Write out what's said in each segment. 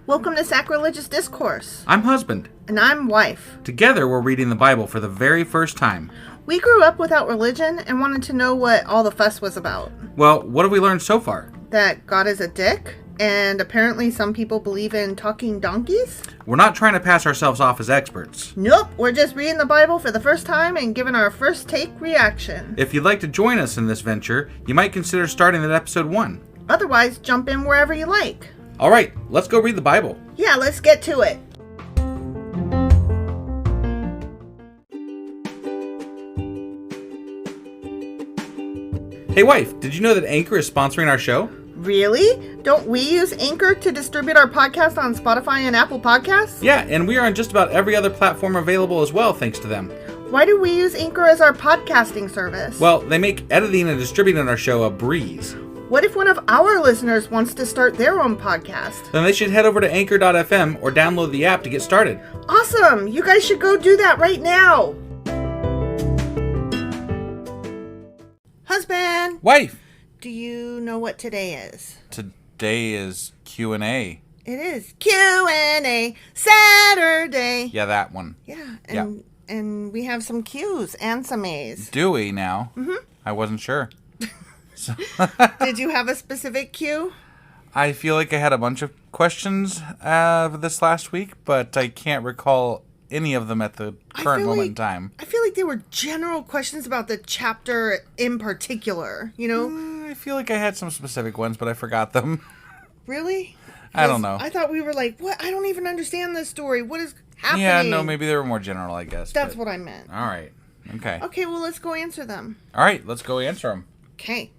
Welcome to Sacrilegious Discourse. I'm husband. And I'm wife. Together, we're reading the Bible for the very first time. We grew up without religion and wanted to know what all the fuss was about. Well, what have we learned so far? That God is a dick, and apparently some people believe in talking donkeys? We're not trying to pass ourselves off as experts. Nope, we're just reading the Bible for the first time and giving our first take reaction. If you'd like to join us in this venture, you might consider starting at episode 1. Otherwise, jump in wherever you like. All right, let's go read the Bible. Yeah, let's get to it. Hey wife, did you know that Anchor is sponsoring our show? Really? Don't we use Anchor to distribute our podcast on Spotify and Apple Podcasts? Yeah, and we are on just about every other platform available as well, thanks to them. Why do we use Anchor as our podcasting service? Well, they make editing and distributing our show a breeze. What if one of our listeners wants to start their own podcast? Then they should head over to anchor.fm or download the app to get started. Awesome! You guys should go do that right now! Husband! Wife! Do you know what today is? Today is Q&A. It is Q&A Saturday! Yeah, that one. Yeah, and we have some Q's and some A's. Do we now? Mm-hmm. I wasn't sure. So Did you have a specific Q? I feel like I had a bunch of questions this last week, but I can't recall any of them at the current moment in time. I feel like they were general questions about the chapter in particular, you know? I feel like I had some specific ones, but I forgot them. Really? I don't know. I thought we were like, what? I don't even understand this story. What is happening? Yeah, no, maybe they were more general, I guess. That's what I meant. All right. Okay. Okay, well, let's go answer them. All right, let's go answer them. Okay.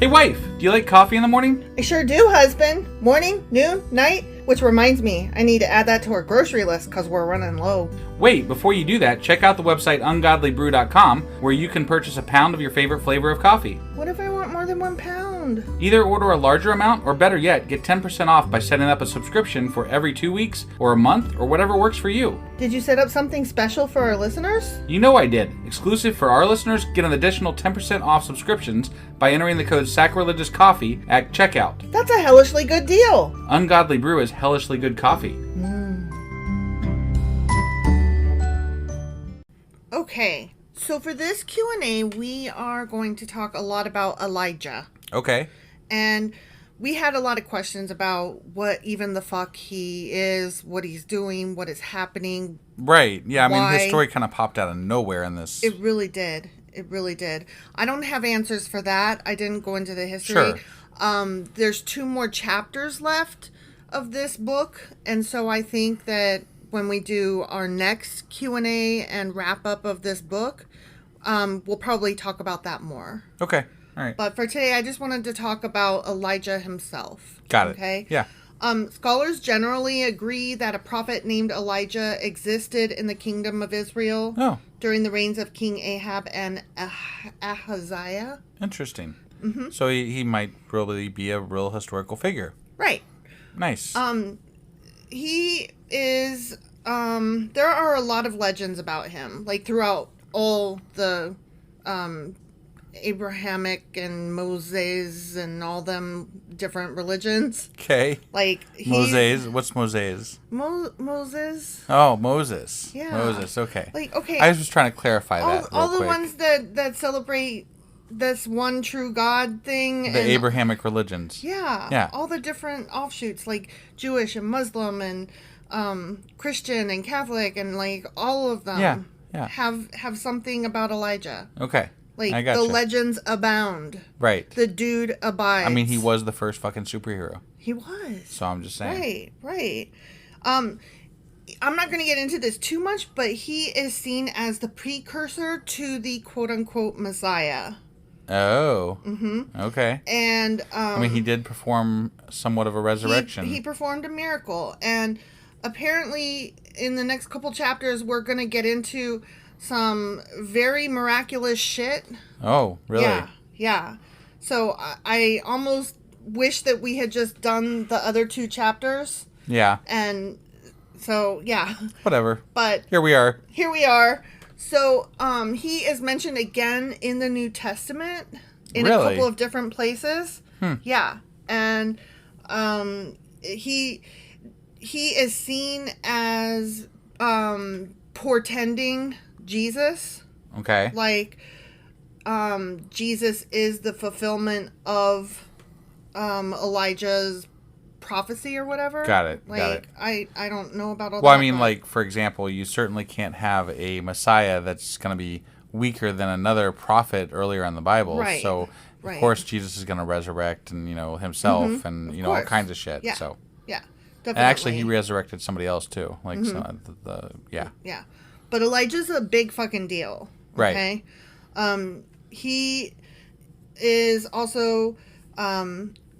Hey, wife, do you like coffee in the morning? I sure do, husband. Morning, noon, night. Which reminds me, I need to add that to our grocery list because we're running low. Wait, before you do that, check out the website ungodlybrew.com where you can purchase a pound of your favorite flavor of coffee. What if I want more than 1 pound? Either order a larger amount, or better yet, get 10% off by setting up a subscription for every 2 weeks, or a month, or whatever works for you. Did you set up something special for our listeners? You know I did. Exclusive for our listeners, get an additional 10% off subscriptions by entering the code SACRILEGIOUSCOFFEE at checkout. That's a hellishly good deal. Ungodly Brew is hellishly good coffee. Okay, so for this Q&A, we are going to talk a lot about Elijah. Okay. And we had a lot of questions about what even the fuck he is, what he's doing, what is happening. Right. Yeah, I mean, why. his story kind of popped out of nowhere in this. It really did. It really did. I don't have answers for that. I didn't go into the history. Sure. There's 2 more chapters left of this book, and so I think that when we do our next Q&A and wrap up of this book, we'll probably talk about that more. Okay. All right. But for today, I just wanted to talk about Elijah himself. Got it. Okay? Yeah. Scholars generally agree that a prophet named Elijah existed in the kingdom of Israel during the reigns of King Ahab and Ahaziah. Interesting. Mm-hmm. So he might probably be a real historical figure. Right. Nice. He is, there are a lot of legends about him, like throughout all the, Abrahamic and Moses and all them different religions. Okay. Like Moses. What's Moses? Moses. Oh, Moses. Yeah. Moses. Okay. Like, okay. I was just trying to clarify that. All the quick. ones that celebrate this one true God thing. The Abrahamic religions. Yeah. Yeah. All the different offshoots, like Jewish and Muslim and Christian and Catholic, and like all of them have something about Elijah. Okay. Like, I gotcha. the legends abound. Right. The dude abides. I mean, he was the first fucking superhero. He was. So I'm just saying. Right. I'm not going to get into this too much, but he is seen as the precursor to the quote-unquote Messiah. Oh. Mm-hmm. Okay. And I mean, he did perform somewhat of a resurrection. He performed a miracle, and apparently in the next couple chapters we're going to get into some very miraculous shit. Oh, really? Yeah. So I almost wish that we had just done the other 2 chapters. Yeah. And so, yeah. Whatever. But here we are. So, he is mentioned again in the New Testament in a Really? couple of different places. Yeah. And, he is seen as, portending Jesus. Okay. Like, Jesus is the fulfillment of, Elijah's prophecy or whatever. Got it. Like, Got it. I don't know about all that. Well, I mean, but- like, for example, you certainly can't have a Messiah that's going to be weaker than another prophet earlier in the Bible. Right, So, right. of course, Jesus is going to resurrect and, himself and, all course. kinds of shit. Yeah. So, Yeah. Definitely. and actually, he resurrected somebody else, too. Like, yeah. Yeah. But Elijah's a big fucking deal. Right. Okay? He is also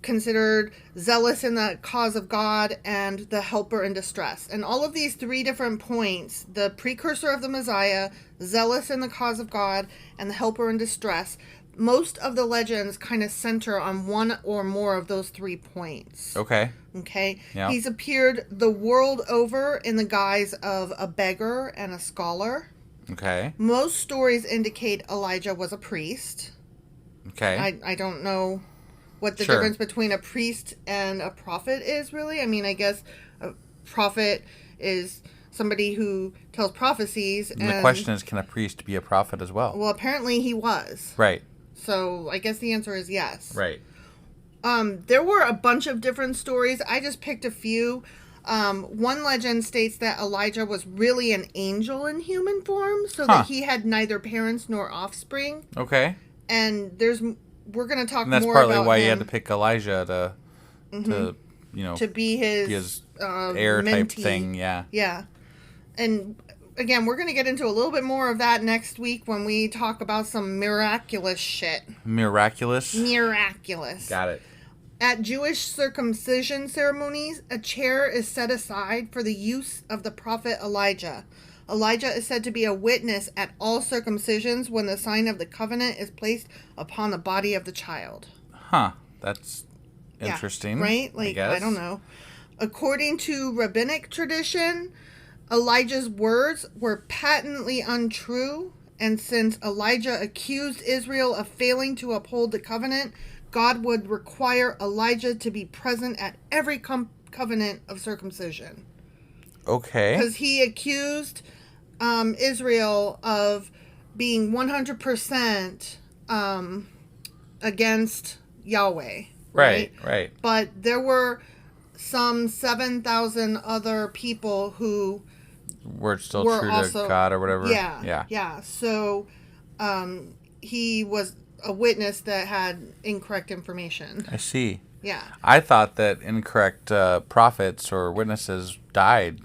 considered zealous in the cause of God and the helper in distress. And all of these three different points, the precursor of the Messiah, zealous in the cause of God, and the helper in distress, most of the legends kind of center on one or more of those 3 points. Okay. Okay? Yeah. He's appeared the world over in the guise of a beggar and a scholar. Okay. Most stories indicate Elijah was a priest. Okay. I don't know what the Sure. difference between a priest and a prophet is, really. I mean, I guess a prophet is somebody who tells prophecies. And the question is, can a priest be a prophet as well? Well, apparently he was. Right. So I guess the answer is yes. Right. There were a bunch of different stories. I just picked a few. One legend states that Elijah was really an angel in human form, so that he had neither parents nor offspring. Okay. And we're going to talk And that's more partly about why him. you had to pick Elijah to be his heir type mentee. thing. Yeah. Yeah. And again, we're going to get into a little bit more of that next week when we talk about some miraculous shit. Miraculous. Miraculous. Got it. At Jewish circumcision ceremonies, a chair is set aside for the use of the prophet Elijah. Elijah is said to be a witness at all circumcisions when the sign of the covenant is placed upon the body of the child. Huh. That's interesting. Yeah, right? Like, I don't know. According to rabbinic tradition, Elijah's words were patently untrue, and since Elijah accused Israel of failing to uphold the covenant, God would require Elijah to be present at every covenant of circumcision. Okay. Because he accused Israel of being 100% against Yahweh. Right. But there were some 7,000 other people who We're still were true also, to God or whatever. Yeah. So he was a witness that had incorrect information. I see. Yeah. I thought that incorrect prophets or witnesses died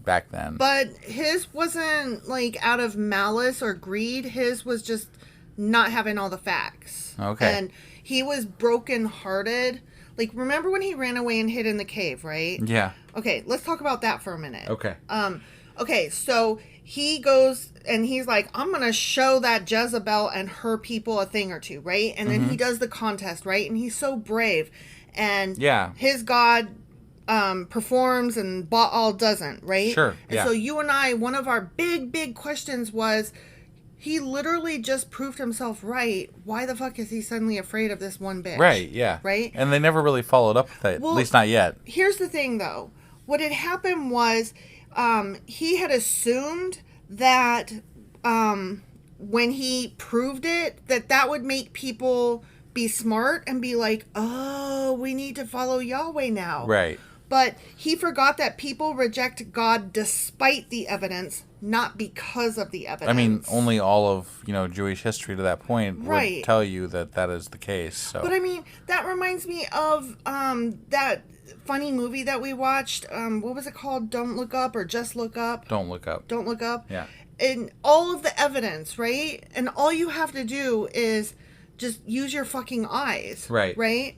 back then. But his wasn't like out of malice or greed. His was just not having all the facts. Okay. And he was brokenhearted. Like, remember when he ran away and hid in the cave, right? Yeah. Okay, let's talk about that for a minute. Okay. Okay, so he goes and he's like, I'm going to show that Jezebel and her people a thing or two, right? And then he does the contest, right? And he's so brave. And his God performs and Baal doesn't, right? Sure, And so you and I, one of our big questions was, he literally just proved himself right. Why the fuck is he suddenly afraid of this one bitch? Right, yeah. Right? And they never really followed up with it, Well, at least not yet. Here's the thing, though. What had happened was he had assumed that when he proved it, that would make people be smart and be like, oh, we need to follow Yahweh now. Right. But he forgot that people reject God despite the evidence, not because of the evidence. I mean, only all of, Jewish history to that point would tell you that that is the case. So. But I mean, that reminds me of that funny movie that we watched. What was it called? Don't Look Up or Just Look Up? Don't Look Up. Don't Look Up? Yeah. And all of the evidence, right? And all you have to do is just use your fucking eyes. Right. Right?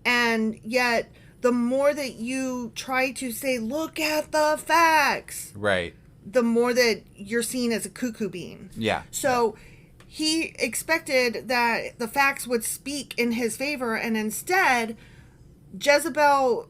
And yet, the more that you try to say, look at the facts. Right. The more that you're seen as a cuckoo bean. Yeah. So he expected that the facts would speak in his favor, and instead, Jezebel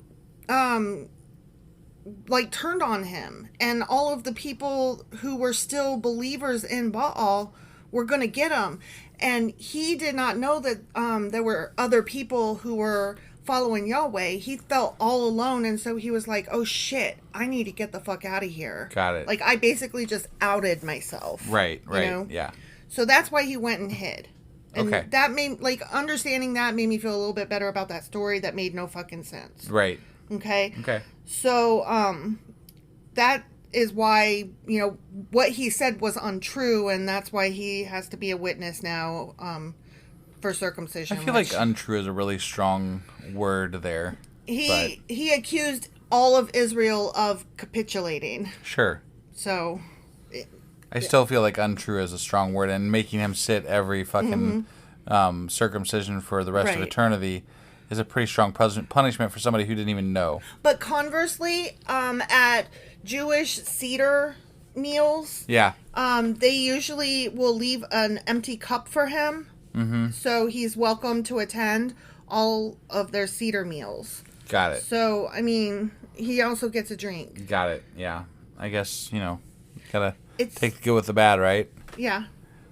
like turned on him, and all of the people who were still believers in Baal were going to get him, and he did not know that there were other people who were following Yahweh. He felt all alone, and so he was like, oh shit, I need to get the fuck out of here. Got it. Like, I basically just outed myself. Right, you know? yeah. So that's why he went and hid. And okay. that made, like, understanding that made me feel a little bit better about that story that made no fucking sense. Right. Okay? Okay. So, that is why, you know, what he said was untrue, and that's why he has to be a witness now, for circumcision. I feel like untrue is a really strong word there. He accused all of Israel of capitulating. Sure. So... I still feel like untrue is a strong word, and making him sit every fucking circumcision for the rest of eternity is a pretty strong punishment for somebody who didn't even know. But conversely, at Jewish Seder meals, they usually will leave an empty cup for him, so he's welcome to attend all of their Seder meals. Got it. So, I mean, he also gets a drink. Got it, yeah. I guess, you know, gotta take the good with the bad, right? Yeah.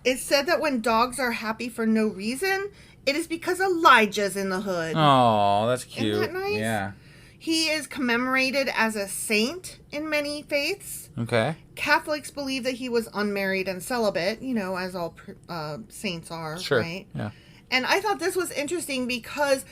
It's said that when dogs are happy for no reason, it is because Elijah's in the hood. Oh, that's cute. Isn't that nice? Yeah. He is commemorated as a saint in many faiths. Okay. Catholics believe that he was unmarried and celibate, you know, as all saints are, right? Yeah. And I thought this was interesting because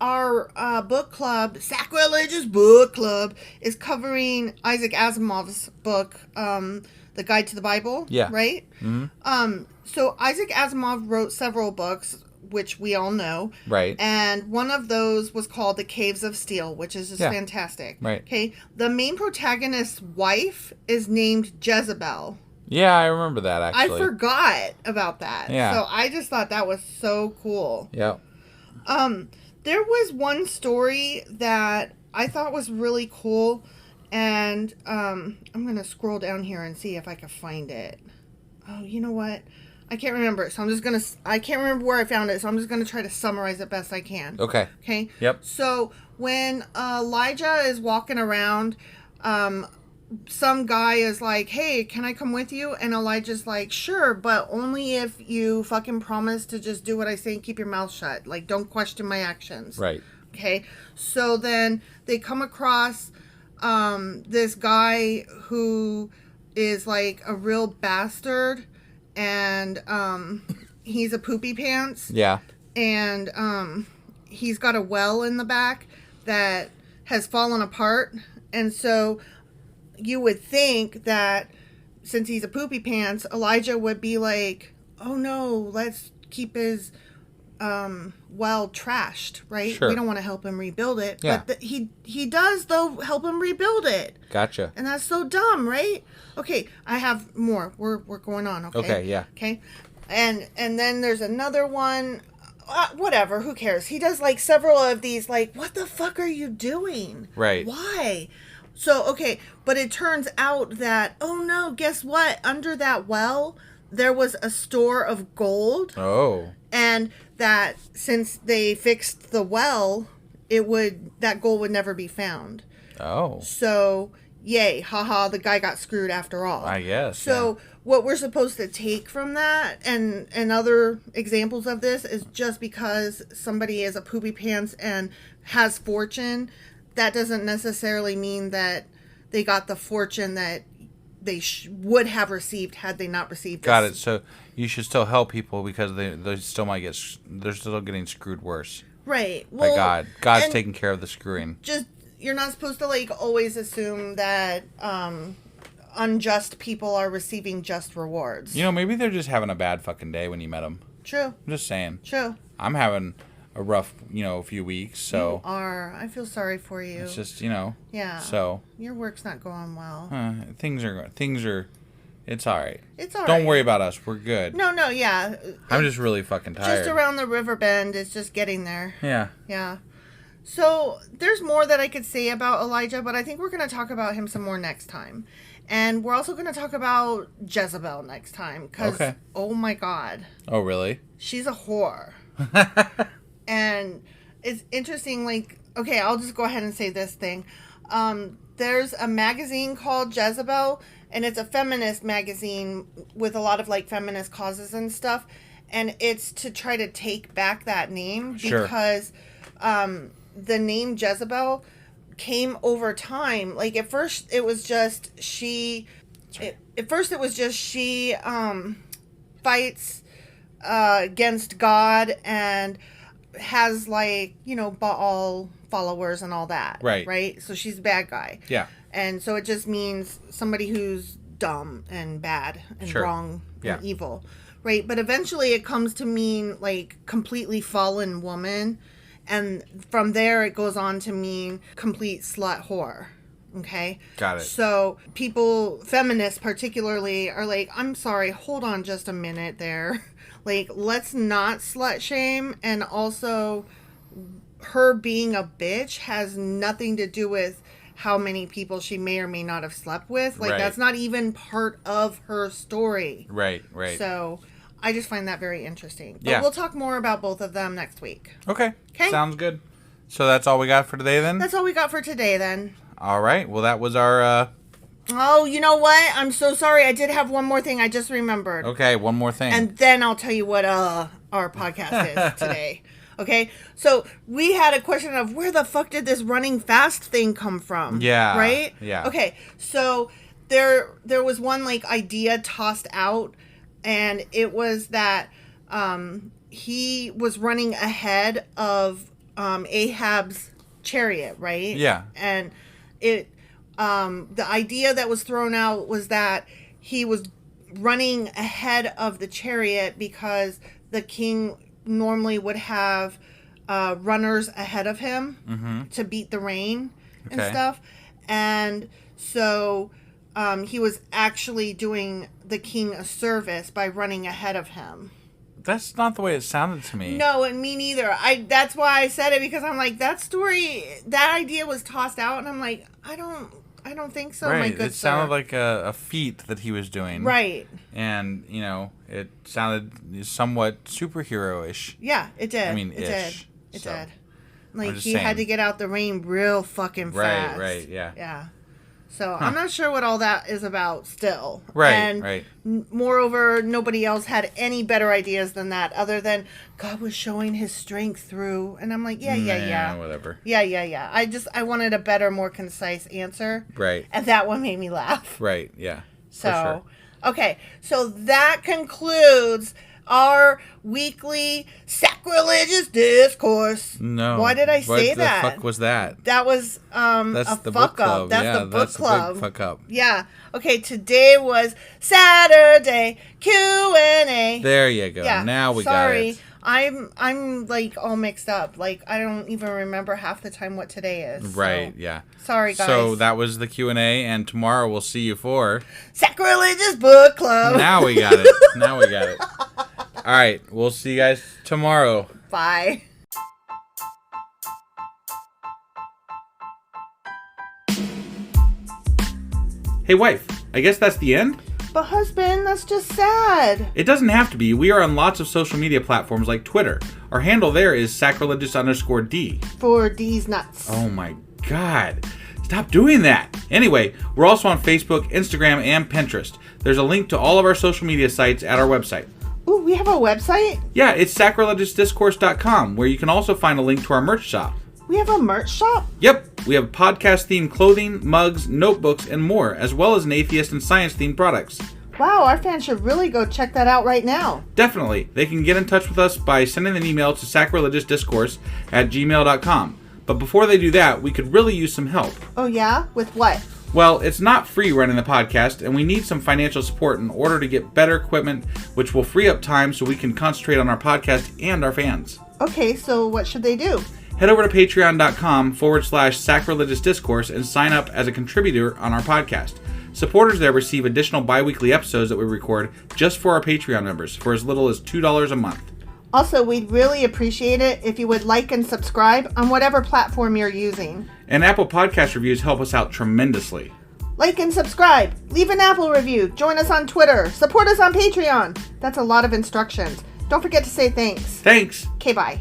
our book club, Sacrilegious Book Club, is covering Isaac Asimov's book, The Guide to the Bible. Yeah. Right? Mm-hmm. So Isaac Asimov wrote several books, which we all know. Right. And one of those was called The Caves of Steel, which is just fantastic. Right. Okay. The main protagonist's wife is named Jezebel. Yeah, I remember that, actually. I forgot about that. Yeah. So I just thought that was so cool. Yep. There was one story that I thought was really cool, and I'm going to scroll down here and see if I can find it. Oh, you know what? I can't remember it, so I can't remember where I found it, so I'm just going to try to summarize it best I can. Okay. Okay? Yep. So, when Elijah is walking around, some guy is like, hey, can I come with you? And Elijah's like, sure, but only if you fucking promise to just do what I say and keep your mouth shut. Like, don't question my actions. Right. Okay. So then they come across this guy who is like a real bastard, and he's a poopy pants. Yeah. And he's got a well in the back that has fallen apart. And so you would think that since he's a poopy pants, Elijah would be like, oh no, let's keep his well trashed, right? Sure. We don't want to help him rebuild it. Yeah. But he does, though, help him rebuild it. Gotcha. And that's so dumb, right? Okay, I have more. We're going on, okay? Okay, yeah. Okay. And then there's another one. Whatever, who cares? He does like several of these, like, what the fuck are you doing? Right. Why? So, okay, but it turns out that, oh no, guess what? Under that well, there was a store of gold. Oh. And that since they fixed the well, that gold would never be found. Oh. So, yay, haha, the guy got screwed after all. I guess. So, what we're supposed to take from that and other examples of this is just because somebody is a poopy pants and has fortune, that doesn't necessarily mean that they got the fortune that they would have received had they not received this. Got it. So you should still help people because they still might they're still getting screwed worse. Right. Well, by God. God's taking care of the screwing. Just, you're not supposed to like always assume that unjust people are receiving just rewards. You know, maybe they're just having a bad fucking day when you met them. True. I'm just saying. True. I'm having a rough, few weeks, so. You are. I feel sorry for you. It's just, Yeah. So. Your work's not going well. Things are, it's all right. It's all right. Don't worry about us. We're good. No, yeah. I'm just really fucking tired. Just around the river bend, it's just getting there. Yeah. Yeah. So, there's more that I could say about Elijah, but I think we're going to talk about him some more next time. And we're also going to talk about Jezebel next time. Because, oh my God. Oh, really? She's a whore. And it's interesting, like, okay, I'll just go ahead and say this thing. there's a magazine called Jezebel, and it's a feminist magazine with a lot of like feminist causes and stuff. And it's to try to take back that name because the name Jezebel came over time. Like at first it was just she fights against God and has like, you know, Baal followers and all that. Right? So she's a bad guy. Yeah. And so it just means somebody who's dumb and bad and wrong and evil. Right? But eventually it comes to mean like completely fallen woman. And from there it goes on to mean complete slut whore. Okay? Got it. So people, feminists particularly, are like, I'm sorry, hold on just a minute there. Like, let's not slut shame. And also, her being a bitch has nothing to do with how many people she may or may not have slept with. Like, that's not even part of her story. Right. So I just find that very interesting. But we'll talk more about both of them next week. Okay. Sounds good. So that's all we got for today then? That's all we got for today then. All right. Well, that was our... Oh, you know what? I'm so sorry. I did have one more thing I just remembered. Okay, one more thing. And then I'll tell you what our podcast is today. Okay? So we had a question of where the fuck did this running fast thing come from? Yeah. Right? Yeah. Okay. So there was one like idea tossed out, and it was that he was running ahead of Ahab's chariot, right? Yeah. And the idea that was thrown out was that he was running ahead of the chariot because the king normally would have runners ahead of him to beat the rain and stuff. And so he was actually doing the king a service by running ahead of him. That's not the way it sounded to me. No, and me neither. That's why I said it, because I'm like, that idea was tossed out, and I'm like, I don't think so, my good It sounded like a feat that he was doing. Right. And, you know, it sounded somewhat superhero-ish. Yeah, it did. I mean, It did. Like, he had to get out the rain real fucking fast. Right, yeah. Yeah. So, I'm not sure what all that is about still. Right. Moreover, nobody else had any better ideas than that, other than God was showing his strength through. And I'm like, yeah. Whatever. Yeah. I wanted a better, more concise answer. Right. And that one made me laugh. Right, yeah. So, for sure. Okay. So that concludes our weekly sacrilegious discourse. No. Why did I say that? What the fuck was that? That was that's a the fuck book up. club. That's the book club. Big fuck up. Yeah. Okay, today was Saturday Q&A. There you go. Yeah. Now we got it. I'm like all mixed up. Like I don't even remember half the time what today is. Right, so. yeah. Sorry guys. So that was the Q&A, and tomorrow we'll see you for Sacrilegious Book Club. Now we got it. All right, we'll see you guys tomorrow. Bye. Hey wife, I guess that's the end? But husband, that's just sad. It doesn't have to be. We are on lots of social media platforms like Twitter. Our handle there is sacrilegious_D. For D's nuts. Oh my God. Stop doing that. Anyway, we're also on Facebook, Instagram, and Pinterest. There's a link to all of our social media sites at our website. Ooh, we have a website? Yeah, it's sacrilegiousdiscourse.com, where you can also find a link to our merch shop. We have a merch shop? Yep, we have podcast-themed clothing, mugs, notebooks, and more, as well as an atheist and science-themed products. Wow, our fans should really go check that out right now. Definitely. They can get in touch with us by sending an email to sacrilegiousdiscourse@gmail.com. But before they do that, we could really use some help. Oh yeah? With what? Well, it's not free running the podcast, and we need some financial support in order to get better equipment, which will free up time so we can concentrate on our podcast and our fans. Okay, so what should they do? Head over to patreon.com/sacrilegiousdiscourse and sign up as a contributor on our podcast. Supporters there receive additional bi-weekly episodes that we record just for our Patreon members for as little as $2 a month. Also, we'd really appreciate it if you would like and subscribe on whatever platform you're using. And Apple Podcast reviews help us out tremendously. Like and subscribe. Leave an Apple review. Join us on Twitter. Support us on Patreon. That's a lot of instructions. Don't forget to say thanks. Thanks. Okay, bye.